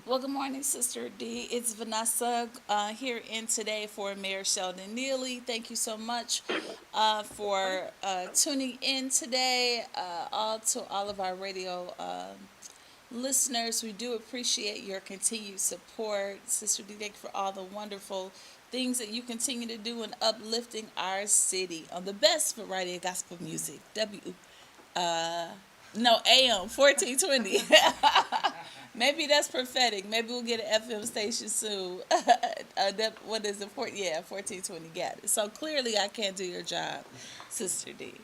Well, good morning, Sister D. It's Vanessa here in today for Mayor Sheldon Neeley. Thank you so much for tuning in today. All to all of our radio listeners, we do appreciate your continued support. Sister D, thank you for all the wonderful things that you continue to do in uplifting our city on the best variety of gospel music. Uh, no, AM 1420. Maybe that's prophetic. Maybe we'll get an FM station soon. What is it? Yeah, 1420. Got it. So clearly, I can't do your job, Sister D.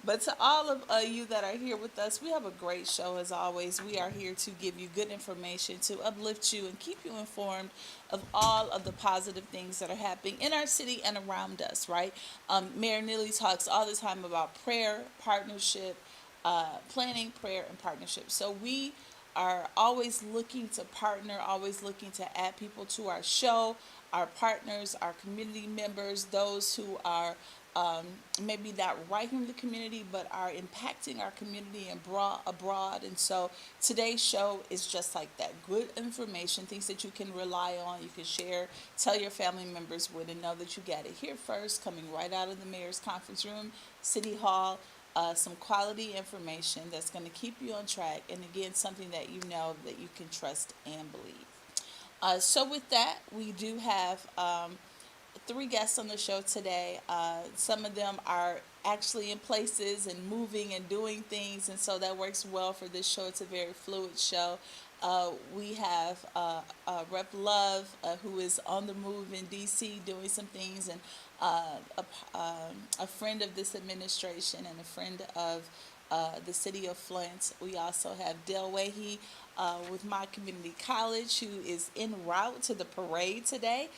But to all of you that are here with us, we have a great show as always. We are here to give you good information, to uplift you, and keep you informed of all of the positive things that are happening in our city and around us, right? Mayor Neely talks all the time about prayer, partnership, planning, prayer, and partnership. So we are always looking to partner, always looking to add people to our show, our partners, our community members, those who are maybe not right here in the community, but are impacting our community and abroad. And so today's show is just like that good information, things that you can rely on, you can share, tell your family members with, and know that you got it here first, coming right out of the mayor's conference room, City Hall. Some quality information that's going to keep you on track, and again, something that you know that you can trust and believe. So, with that, we do have three guests on the show today. Some of them are actually in places and moving and doing things, and so that works well for this show. It's a very fluid show. We have Rep Love, who is on the move in DC doing some things, and a friend of this administration and a friend of the city of Flint. We also have Del Weighill with Mott Community College, who is en route to the parade today.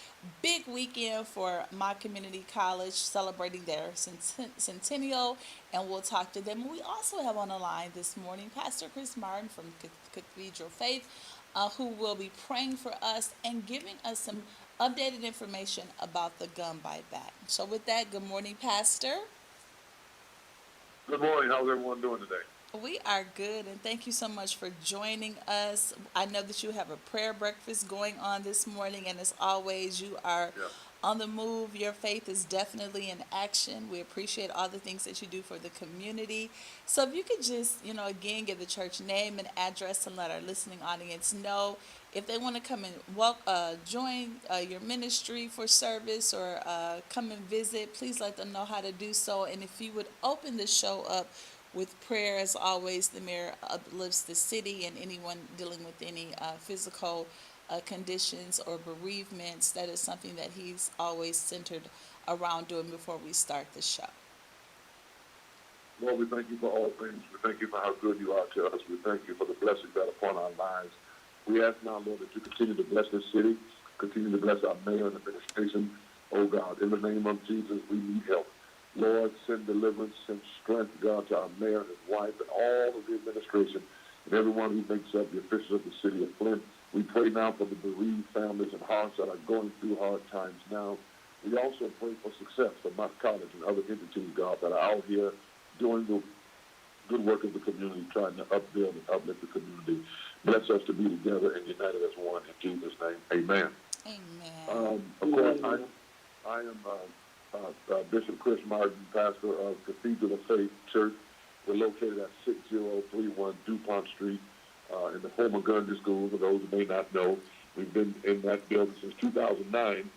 Big weekend for Mott Community College celebrating their centennial, and we'll talk to them. We also have on the line this morning Pastor Chris Martin from Cathedral Faith, who will be praying for us and giving us some updated information about the gun buyback. So, with that, good morning, Pastor. Good morning. How's everyone doing today? We are good, and thank you so much for joining us. I know that you have a prayer breakfast going on this morning, and as always, you are Yeah. on the move. Your faith is definitely in action. We appreciate all the things that you do for the community. So, if you could just, again, give the church name and address and let our listening audience know if they want to come and join your ministry for service or come and visit, please let them know how to do so. And if you would open the show up with prayer, as always, the mayor uplifts the city and anyone dealing with any physical conditions or bereavements. That is something that he's always centered around doing before we start the show. Lord, we thank you for all things. We thank you for how good you are to us. We thank you for the blessings that are upon our lives. We ask now, Lord, that you continue to bless this city, continue to bless our mayor and administration. Oh, God, in the name of Jesus, we need help. Lord, send deliverance, send strength, God, to our mayor and his wife and all of the administration and everyone who makes up the officials of the city of Flint. We pray now for the bereaved families and hearts that are going through hard times now. We also pray for success for Mott College and other entities, God, that are out here doing the good work of the community, trying to upbuild and uplift the community. Bless us to be together and united as one. In Jesus' name, amen. Amen. Of course, I am Bishop Chris Martin, pastor of Cathedral of Faith Church. We're located at 6031 DuPont Street in the former Gundry School. For those who may not know, we've been in that building since 2009.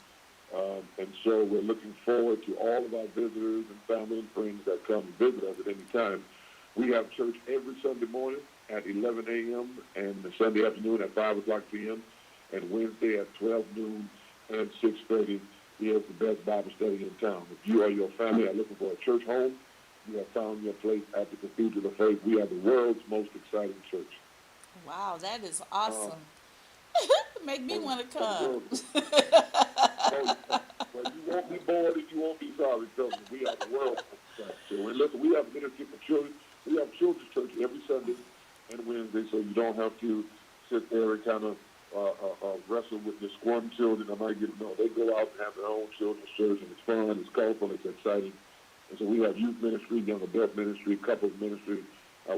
And so we're looking forward to all of our visitors and family and friends that come and visit us at any time. We have church every Sunday morning at 11 a.m. and Sunday afternoon at 5 o'clock p.m. and Wednesday at 12 noon and 6:30. He has the best Bible study in town. If you or your family are looking for a church home, you have found your place at the Cathedral of Faith. We are the world's most exciting church. Wow, that is awesome. Make me For, want to for the come. world. Oh, well, you won't be bored and you won't be sorry, because we are the world's most exciting church. And listen, we have ministry for children. We have children's church every Sunday and Wednesday, so you don't have to sit there and kind of wrestle with the squirm children. I might get no. They go out and have their own children's church, and it's fun, it's colorful, it's exciting. And so we have youth ministry, young adult ministry, couples ministry.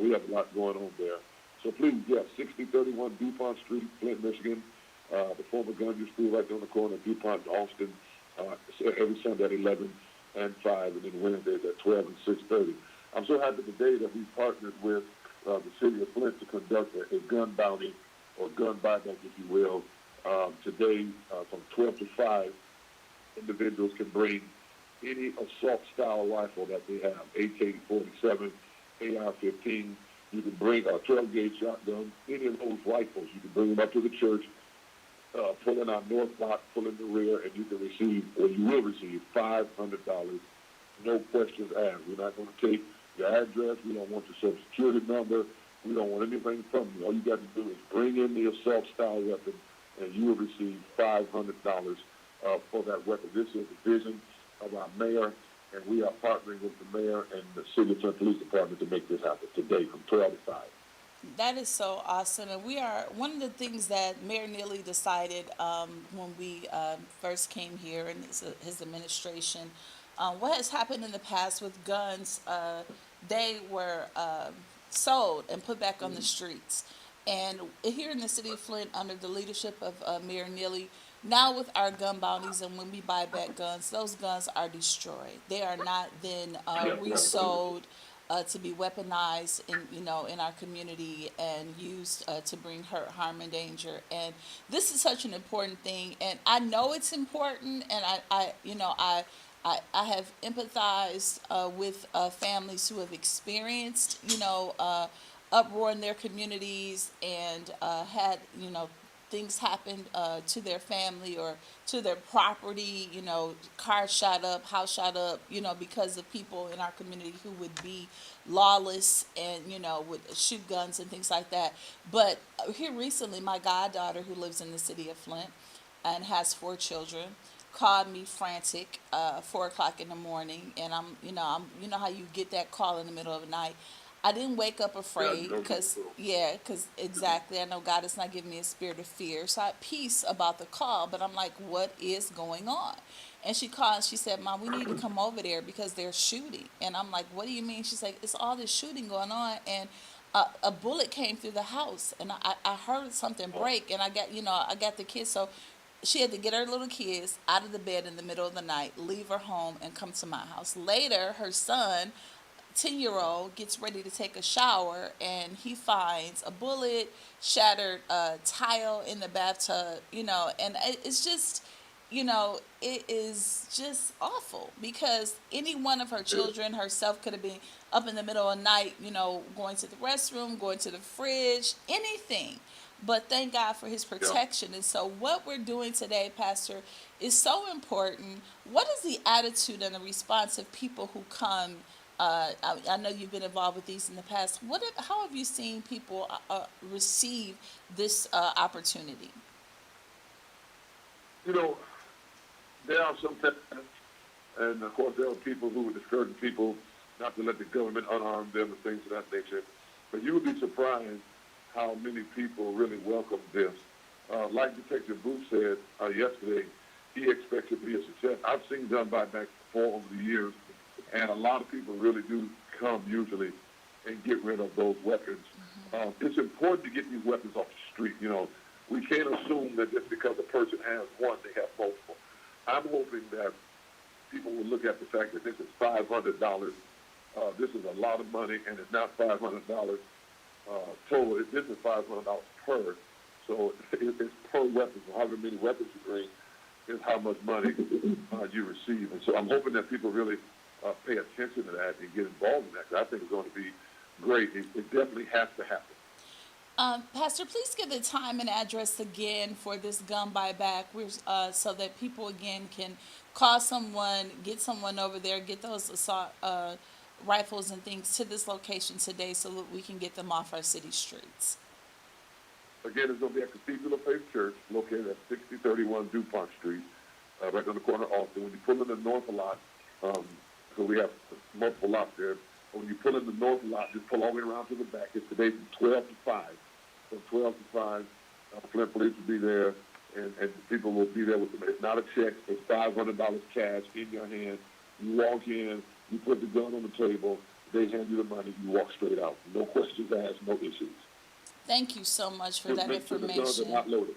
We have a lot going on there. So please, yeah, 6031 DuPont Street, Flint, Michigan. the former Gundry School right there on the corner of DuPont and Austin, every Sunday at 11 and 5, and then Wednesdays at 12 and 6:30. I'm so happy today that we partnered with the city of Flint to conduct a gun bounty or gun buyback, if you will. Today, from 12 to 5, individuals can bring any assault-style rifle that they have, AK-47, AR-15. You can bring a 12-gauge shotgun, any of those rifles. You can bring them up to the church, pull in our north block, pull in the rear, and you can receive, or you will receive, $500, no questions asked. We're not going to take your address. We don't want your social security number. We don't want anything from you. All you got to do is bring in the assault-style weapon, and you will receive $500 for that weapon. This is the vision of our mayor, and we are partnering with the mayor and the City of Flint Police Department to make this happen today from 12 to 5. That is so awesome. And we are, one of the things that Mayor Neeley decided when we first came here in his administration, what has happened in the past with guns, they were sold and put back on the streets. And here in the city of Flint, under the leadership of Mayor Neeley, now with our gun bounties and when we buy back guns, those guns are destroyed. They are not then resold to be weaponized in our community and used to bring hurt, harm, and danger. And this is such an important thing. And I know it's important. And I have empathized with families who have experienced uproar in their communities and had things happen to their family or to their property, cars shot up, house shot up, because of people in our community who would be lawless and, would shoot guns and things like that. But here recently, my goddaughter, who lives in the city of Flint and has 4 children, called me frantic, 4 o'clock in the morning, and I'm how you get that call in the middle of the night. I didn't wake up afraid because exactly, I know God is not giving me a spirit of fear. So I had peace about the call, but I'm like, what is going on? And she called and she said, Mom, we need to come over there because they're shooting. And I'm like, what do you mean? She's like, it's all this shooting going on. And a bullet came through the house and I heard something break and I got the kids. So she had to get her little kids out of the bed in the middle of the night, leave her home and come to my house. Later, her son, 10-year-old, gets ready to take a shower and he finds a bullet, shattered tile in the bathtub, and it's just, it is just awful because any one of her children, herself, could have been up in the middle of the night, going to the restroom, going to the fridge, anything. But thank God for his protection. And so what we're doing today, Pastor, is so important. What is the attitude and the response of people who come? I know you've been involved with these in the past. How have you seen people receive this opportunity? There are some times, and of course there are people who are discouraging people not to let the government unarm them and things of that nature. But you would be surprised how many people really welcome this. Like Detective Booth said yesterday, he expects it to be a success. I've seen gun buyback before over the years, and a lot of people really do come usually and get rid of those weapons. It's important to get these weapons off the street. We can't assume that just because a person has one, they have multiple. I'm hoping that people will look at the fact that this is $500. This is a lot of money, and it's not $500 total. This is $500 per. So it's per weapon. So however many weapons you bring is how much money you receive. And so I'm hoping that people really pay attention to that and get involved in that. 'Cause I think it's going to be great. It definitely has to happen. Pastor, please give the time and address again for this gun buyback, so that people again can call someone, get someone over there, get those assault rifles and things to this location today so that we can get them off our city streets. Again, it's going to be at Cathedral of Faith Church, located at 6031 DuPont Street, right on the corner of Austin. When you pull in the north lot, so we have multiple lots there. When you pull in the north lot, just pull all the way around to the back. It's today from 12 to 5. From 12 to 5, Flint Police will be there, and people will be there with them. It's not a check. It's $500 cash in your hand. You walk in, you put the gun on the table, they hand you the money, you walk straight out. No questions asked, no issues. Thank you so much for that information. The guns are not loaded.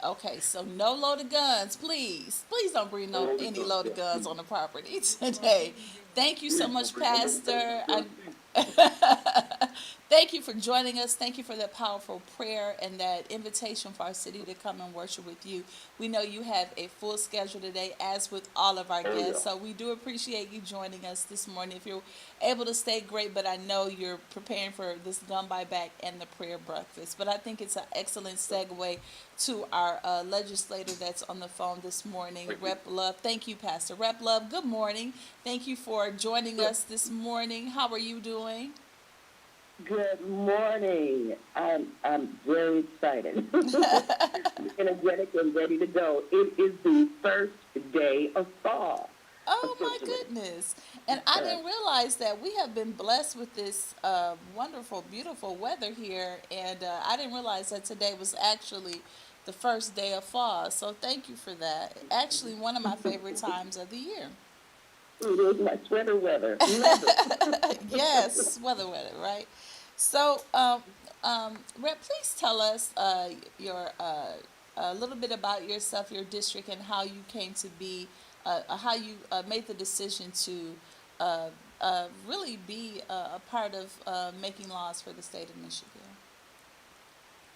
Okay, so no loaded guns, please. Please don't bring No no loaded any guns, loaded yeah, guns please. on the property today. Thank you so Please don't much, bring no loaded guns Pastor. on the property. Thank you for joining us. Thank you for that powerful prayer and that invitation for our city to come and worship with you. We know you have a full schedule today, as with all of our Oh, yeah. guests. So we do appreciate you joining us this morning. If you're able to stay, great. But I know you're preparing for this gun buyback and the prayer breakfast. But I think it's an excellent segue to our legislator that's on the phone this morning, Thank you. Rep Love. Thank you, Pastor Rep Love. Good morning. Thank you for joining Good. us this morning. How are you doing? Good morning. I'm very excited, energetic, and ready to go. It is the first day of fall, Oh my officially. goodness. And I Uh, didn't realize that we have been blessed with this wonderful, beautiful weather here. And I didn't realize that today was actually the first day of fall. So thank you for that. Actually, one of my favorite times of the year. it is my sweater weather. Love it. Yes, weather, right? So, Rep, please tell us your a little bit about yourself, your district, and how you came to be, how you made the decision to really be a part of making laws for the state of Michigan.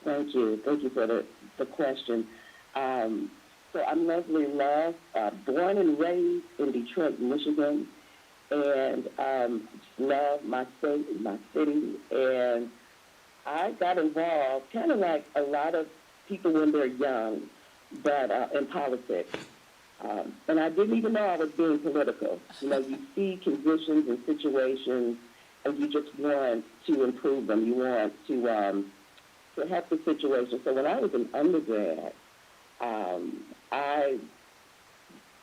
Thank you. Thank you for the question. Um, so I'm Leslie Love, born and raised in Detroit, Michigan, and just love my state and my city. And I got involved kind of like a lot of people when they're young, but in politics. And I didn't even know I was being political. You know, you see conditions and situations, and you just want to improve them. You want to help the situation. So when I was an undergrad, I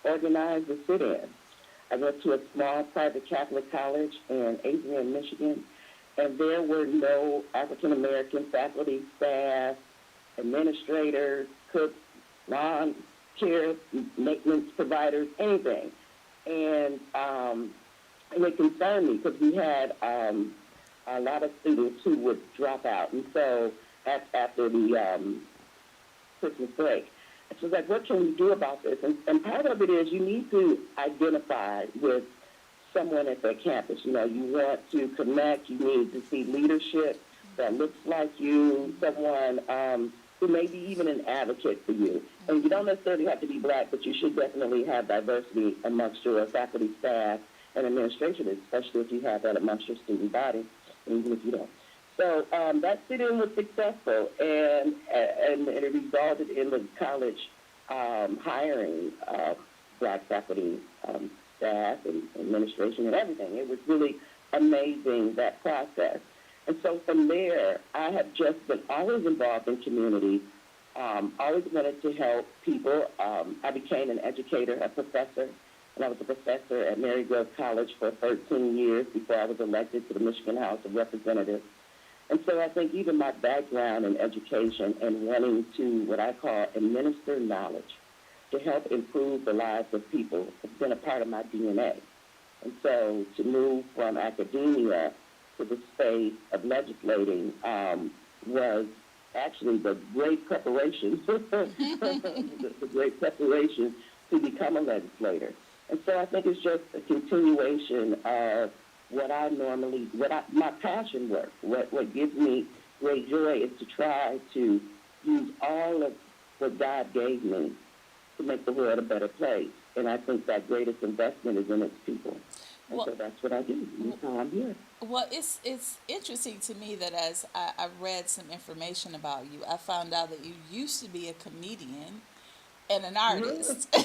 organized a sit-in. I went to a small private Catholic college in Adrian, Michigan, and there were no African American faculty, staff, administrators, cooks, lawn care, maintenance providers, anything. And it concerned me because we had a lot of students who would drop out. And so after the Christmas break, and she was like, what can we do about this? And part of it is you need to identify with someone at their campus. You know, you want to connect. You need to see leadership that looks like you, someone who may be even an advocate for you. And you don't necessarily have to be black, but you should definitely have diversity amongst your faculty, staff, and administration, especially if you have that amongst your student body, and even if you don't. So that sit-in was successful, and it resulted in the college hiring black faculty, staff, and administration, and everything. It was really amazing, that process. And so from there, I have just been always involved in community, always wanted to help people. I became an educator, a professor, and I was a professor at Marygrove College for 13 years before I was elected to the Michigan House of Representatives. And so I think even my background in education and wanting to, what I call, administer knowledge to help improve the lives of people has been a part of my DNA. And so to move from academia to the space of legislating was actually the great preparation, the great preparation to become a legislator. And so I think it's just a continuation of what I normally, my passion work, what gives me great joy is to try to use all of what God gave me to make the world a better place. And I think that greatest investment is in its people. And Well, so that's what I do. That's how I'm here. well, it's interesting to me that as I read some information about you, I found out that you used to be a comedian and an Yeah, artist.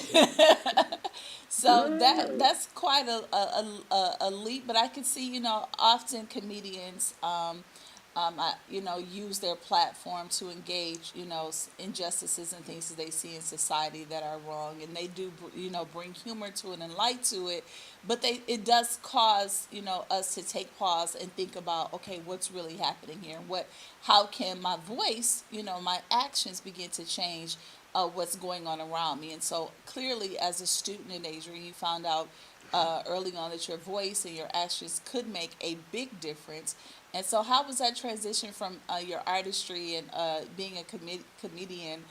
So yeah. that's quite a leap. But I can see, often comedians, use their platform to engage, injustices and things that they see in society that are wrong, and they do, bring humor to it and light to it. But it does cause, us to take pause and think about, okay, what's really happening here? How can my voice, my actions begin to change what's going on around me? And so clearly, as a student in Adrian, you found out early on that your voice and your actions could make a big difference. And so, how was that transition from your artistry and being a comedian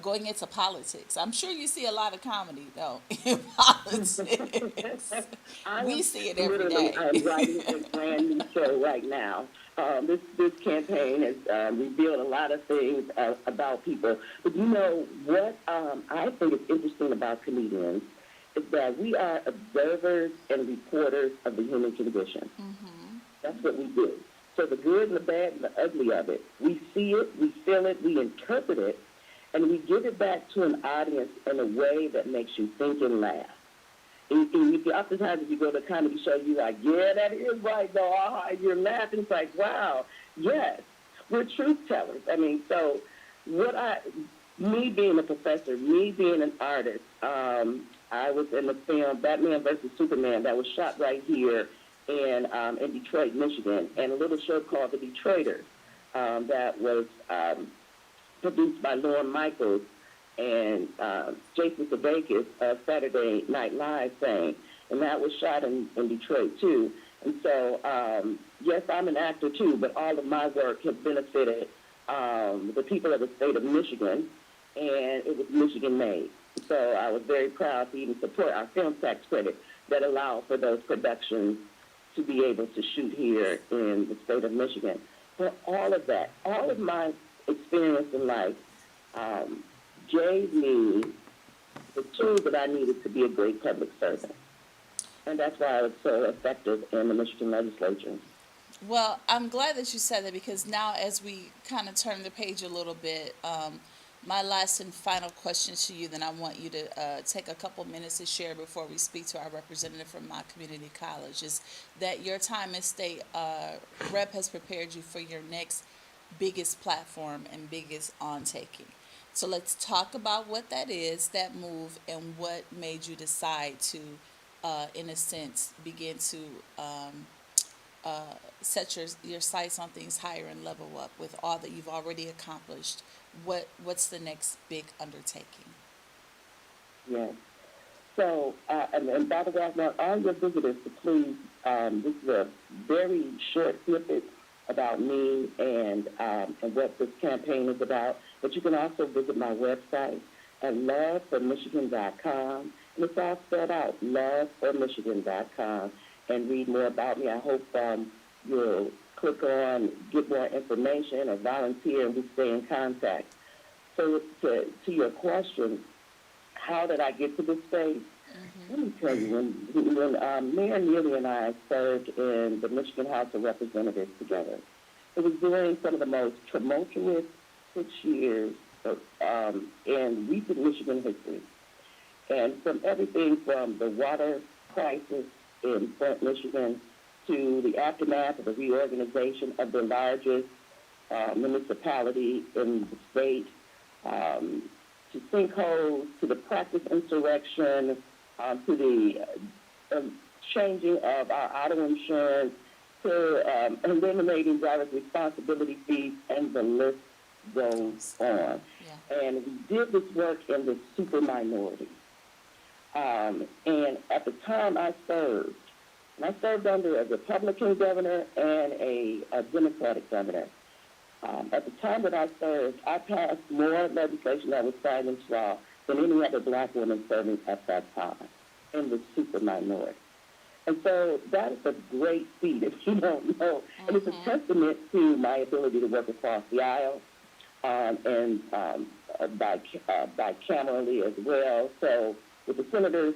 going into politics. I'm sure you see a lot of comedy though in politics. I We am see it every literally, day. I am writing a brand new show right now. This campaign has revealed a lot of things about people. But you know what I think is interesting about comedians is that we are observers and reporters of the human condition. That's what we do. So the good and the bad and the ugly of it, we see it, we feel it, we interpret it, and we give it back to an audience in a way that makes you think and laugh. And oftentimes if you go to a comedy show, you're like, yeah, that is right, though. You're laughing. It's like, wow, yes, we're truth tellers. I mean, so me being a professor, me being an artist, I was in the film Batman versus Superman that was shot right here in Detroit, Michigan, and a little show called The Detroiters that was produced by Lorne Michaels and Jason Sudeikis of Saturday Night Live fame, and that was shot in Detroit too. And so, yes, I'm an actor too, but all of my work has benefited the people of the state of Michigan, and it was Michigan made. So I was very proud to even support our film tax credit that allowed for those productions to be able to shoot here in the state of Michigan. For all of that, all of my experience in life gave me the tools that I needed to be a great public servant. And that's why I was so effective in the Michigan legislature. Well, I'm glad that you said that because now, as we kind of turn the page a little bit, my last and final question to you, then I want you to take a couple minutes to share before we speak to our representative from Mott Community College, is that your time as state rep has prepared you for your next biggest platform and biggest on-taking. So let's talk about what that is, that move, and what made you decide to, in a sense, begin to set your sights on things higher and level up with all that you've already accomplished. What's the next big undertaking? Yes. So, and by the way, I want all your visitors to please, this is a very short snippet about me and what this campaign is about. But you can also visit my website at loveformichigan.com. And it's all spelled out, loveformichigan.com, and read more about me. I hope you'll click on, get more information, or volunteer, and we stay in contact. So to your question, how did I get to this space? Let me tell you, when Mayor Neeley and I served in the Michigan House of Representatives together, it was during some of the most tumultuous 6 years in recent Michigan history. And from everything from the water crisis in Flint, Michigan, to the aftermath of the reorganization of the largest municipality in the state, to sinkholes, to the practice insurrection, to the changing of our auto insurance, to eliminating driver's responsibility fees, and the list goes on. Yeah. And we did this work in the super minority. And at the time I served under a Republican governor and a Democratic governor. At the time that I served, I passed more legislation that was signed into law than any other black woman serving at that time in the super minority. And so that is a great feat, if you don't know. And it's a testament to my ability to work across the aisle and bicamerally as well. So with the senators,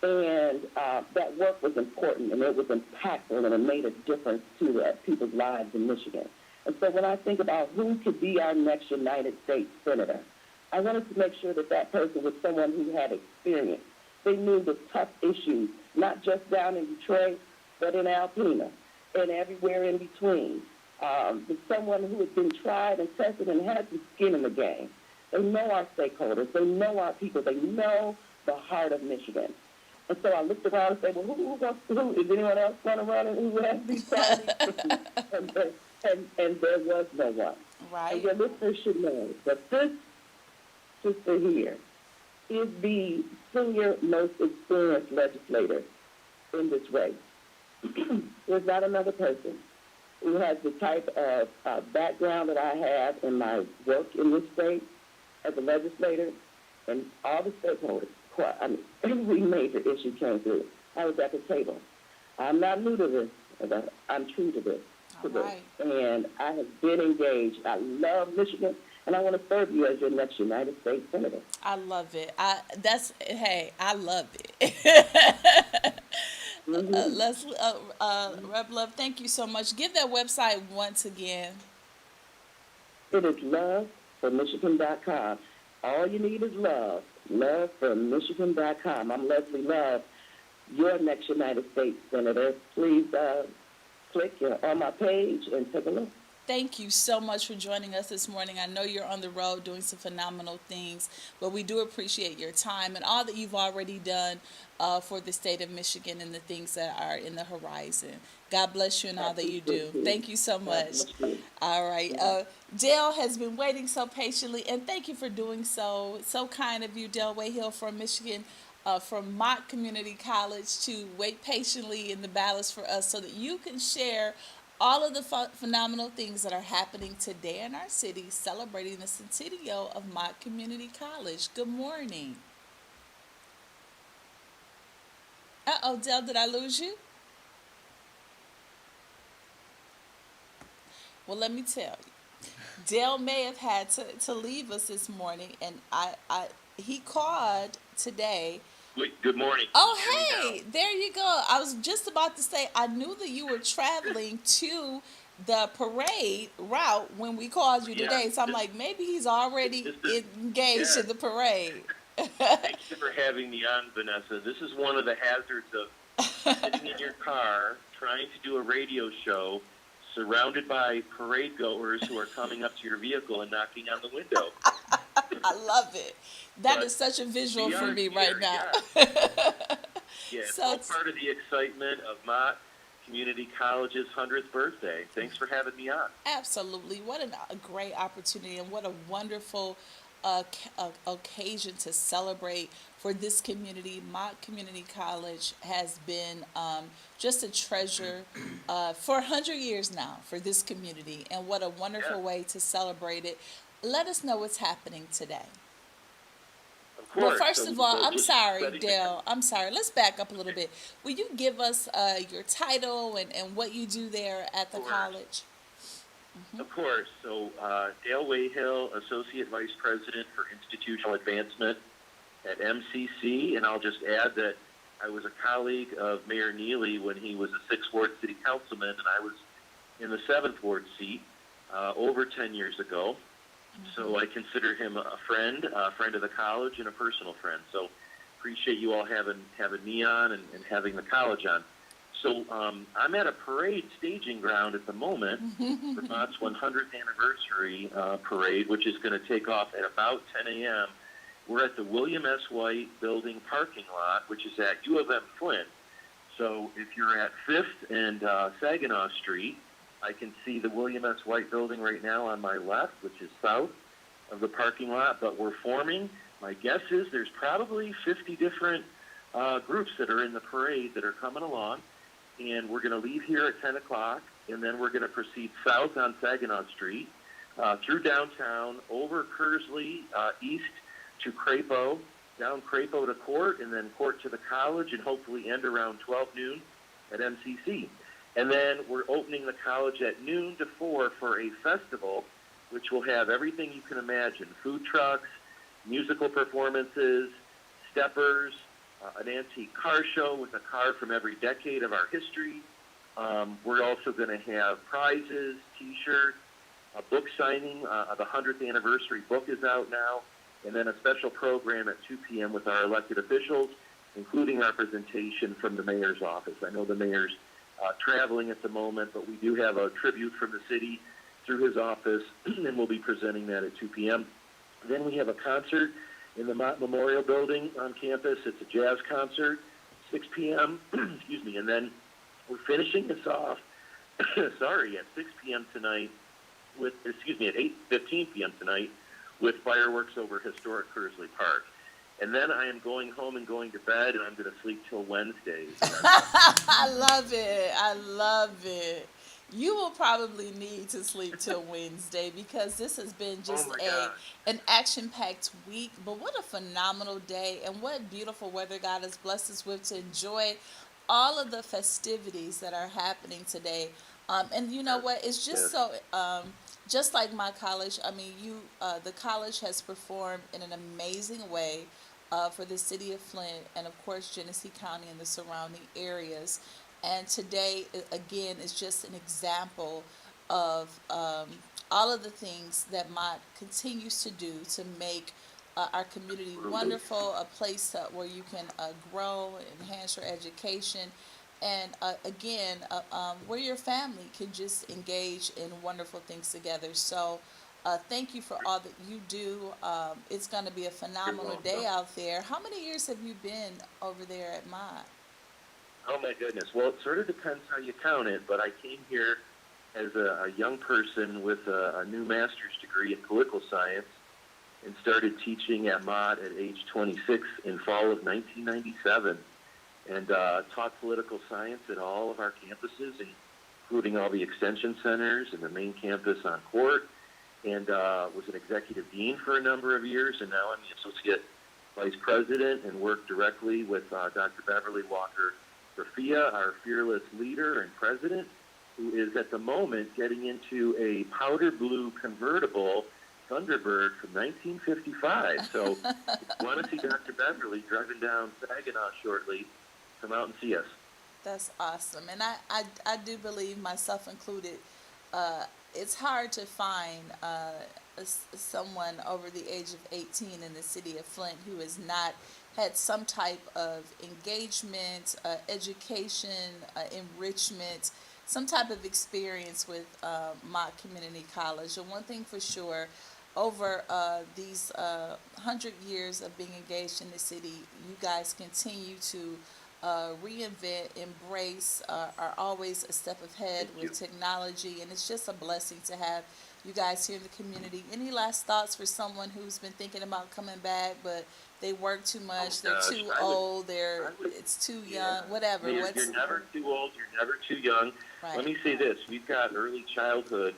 and that work was important, and it was impactful, and it made a difference to people's lives in Michigan. And so when I think about who could be our next United States Senator, I wanted to make sure that that person was someone who had experience. They knew the tough issues, not just down in Detroit, but in Alpena and everywhere in between. But someone who had been tried and tested and had some skin in the game. They know our stakeholders. They know our people. They know the heart of Michigan. And so I looked around and said, well, who is anyone else going to run it? Who has these qualities? and there was no one. Right. And your listeners should know that this sister here is the senior most experienced legislator in this race. There's not another person who has the type of background that I have in my work in this state, as a legislator, and all the stakeholders, every major issue came through. I was at the table. I'm not new to this. I'm true to this. All right. And I have been engaged. I love Michigan, and I want to serve you as your next United States Senator. I love it. I love it. Mm-hmm. Let's Rep Love, thank you so much. Give that website once again. It is loveformichigan.com. All you need is love. Loveformichigan.com. I'm Leslie Love, your next United States Senator. Please click on my page and take a look. Thank you so much for joining us this morning. I know you're on the road doing some phenomenal things, but we do appreciate your time and all that you've already done for the state of Michigan and the things that are in the horizon. God bless you and all that you do. Thank you so much. All right. Dale has been waiting so patiently, and thank you for doing so. It's so kind of you, Dale Weighill from Michigan, from Mott Community College, to wait patiently in the ballots for us so that you can share all of the phenomenal things that are happening today in our city, celebrating the centennial of Mott Community College. Good morning. Uh-oh, Dale, did I lose you? Well, let me tell you. Dale may have had to leave us this morning, and he called today. Good morning. Oh, hey, there you go. I was just about to say, I knew that you were traveling to the parade route when we called you today. So I'm like, maybe he's already engaged in the parade. Thank you for having me on, Venessa. This is one of the hazards of sitting in your car trying to do a radio show surrounded by parade goers who are coming up to your vehicle and knocking on the window. I love it. That is such a visual for me right now. Yeah, it's So all part of the excitement of Mott Community College's 100th birthday. Thanks for having me on. absolutely. What a great opportunity, and what a wonderful occasion to celebrate for this community. Mott Community College has been just a treasure for 100 years now for this community, and what a wonderful way to celebrate it. Let us know what's happening today. Of Well, course. first of all, I'm just sorry, setting the- Dale. I'm sorry. Let's back up a little bit. Will you give us your title and what you do there at the Of course. college? Of course. So, Dale Weighill, Associate Vice President for Institutional Advancement at MCC, and I'll just add that I was a colleague of Mayor Neeley when he was a 6th Ward City Councilman, and I was in the 7th Ward seat over 10 years ago. So I consider him a friend of the college, and a personal friend. So appreciate you all having me on and having the college on. So I'm at a parade staging ground at the moment for Mott's 100th anniversary parade, which is going to take off at about 10 a.m. We're at the William S. White building parking lot, which is at U of M Flint. So if you're at 5th and Saginaw Street, I can see the William S. White building right now on my left, which is south of the parking lot, but we're forming. My guess is there's probably 50 different groups that are in the parade that are coming along, and we're going to leave here at 10 o'clock, and then we're going to proceed south on Saginaw Street, through downtown, over Kersley, east to Crapo, down Crapo to Court, and then Court to the college, and hopefully end around 12 noon at MCC. And then we're opening the college at noon to 4 for a festival, which will have everything you can imagine: food trucks, musical performances, steppers, an antique car show with a car from every decade of our history. We're also going to have prizes, T-shirts, a book signing. The 100th anniversary book is out now, and then a special program at 2 p.m. with our elected officials, including representation from the mayor's office. I know the mayor's traveling at the moment, but we do have a tribute from the city through his office, and we'll be presenting that at 2 p.m. Then we have a concert in the Mott Memorial Building on campus. It's a jazz concert, 6 p.m. Excuse me, and then we're finishing this off, at 6 p.m. tonight with, at 8:15 p.m. tonight with fireworks over historic Kersley Park. And then I am going home and going to bed, and I'm going to sleep till Wednesday. I love it. I love it. You will probably need to sleep till Wednesday because this has been Oh just my a gosh. an action-packed week. But what a phenomenal day and what beautiful weather God has blessed us with to enjoy all of the festivities that are happening today. And you know Yes. what? It's just Yes. so just like my college. I mean, the college has performed in an amazing way for the city of Flint and of course Genesee County and the surrounding areas. And today, again, is just an example of all of the things that Mott continues to do to make our community Absolutely. wonderful, a place where you can grow, enhance your education, and again, where your family can just engage in wonderful things together. So, thank you for all that you do. It's going to be a You're phenomenal day welcome. out there. How many years have you been over there at Mott? Oh my goodness. Well, it sort of depends how you count it, but I came here as a young person with a new master's degree in political science and started teaching at Mott at age 26 in fall of 1997, and taught political science at all of our campuses, including all the extension centers and the main campus on Court, and was an executive dean for a number of years, and now I'm the associate vice president and work directly with Dr. Beverly Walker Rafia, our fearless leader and president, who is at the moment getting into a powder blue convertible Thunderbird from 1955. So if you want to see Dr. Beverly driving down Saginaw shortly, come out and see us. That's awesome. And I do believe, myself included, uh, it's hard to find someone over the age of 18 in the city of Flint who has not had some type of engagement, education, enrichment, some type of experience with Mott Community College. And one thing for sure, over these 100 years of being engaged in the city, you guys continue to reinvent, embrace, are always a step ahead Thank with you. technology, and it's just a blessing to have you guys here in the community. Any last thoughts for someone who's been thinking about coming back, but they work too Oh much, they're gosh, too I would, old, I would, it's too yeah. young, whatever. You're What's never too old. You're never too young. Let right? me say this: we've got early childhood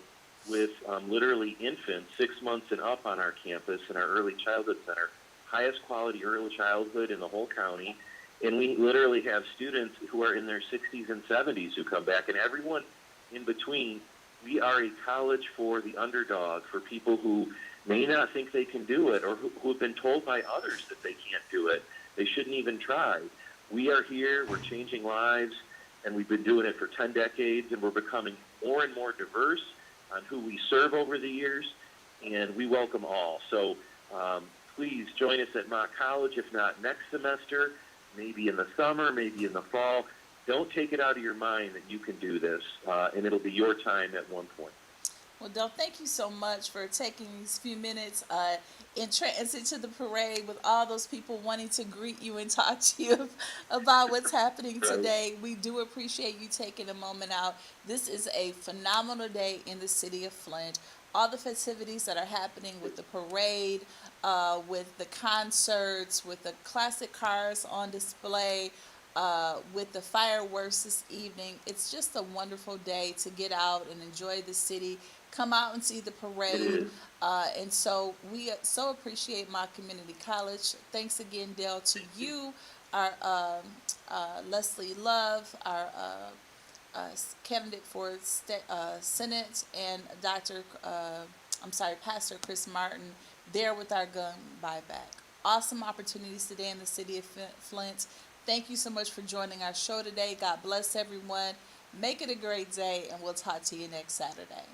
with literally infants, 6 months and up, on our campus in our early childhood center. Highest quality early childhood in the whole county, and we literally have students who are in their 60s and 70s who come back, and everyone in between. We are a college for the underdog, for people who may not think they can do it, or who have been told by others that they can't do it. They shouldn't even try. We are here, we're changing lives, and we've been doing it for 10 decades, and we're becoming more and more diverse on who we serve over the years, and we welcome all. So please join us at Mott College, if not next semester, maybe in the summer, maybe in the fall. Don't take it out of your mind that you can do this, and it'll be your time at one point. Well, Del, thank you so much for taking these few minutes in transit to the parade with all those people wanting to greet you and talk to you about what's happening Right. today. We do appreciate you taking a moment out. This is a phenomenal day in the city of Flint. All the festivities that are happening with the parade, with the concerts, with the classic cars on display, with the fireworks this evening. It's just a wonderful day to get out and enjoy the city, come out and see the It parade. is. And so we so appreciate my community college. Thanks again, Dale, to you, our Leslie Love, our candidate for Senate, and Pastor Chris Martin, there with our gun buyback. Awesome opportunities today in the city of Flint. Thank you so much for joining our show today. God bless everyone. Make it a great day, and we'll talk to you next Saturday.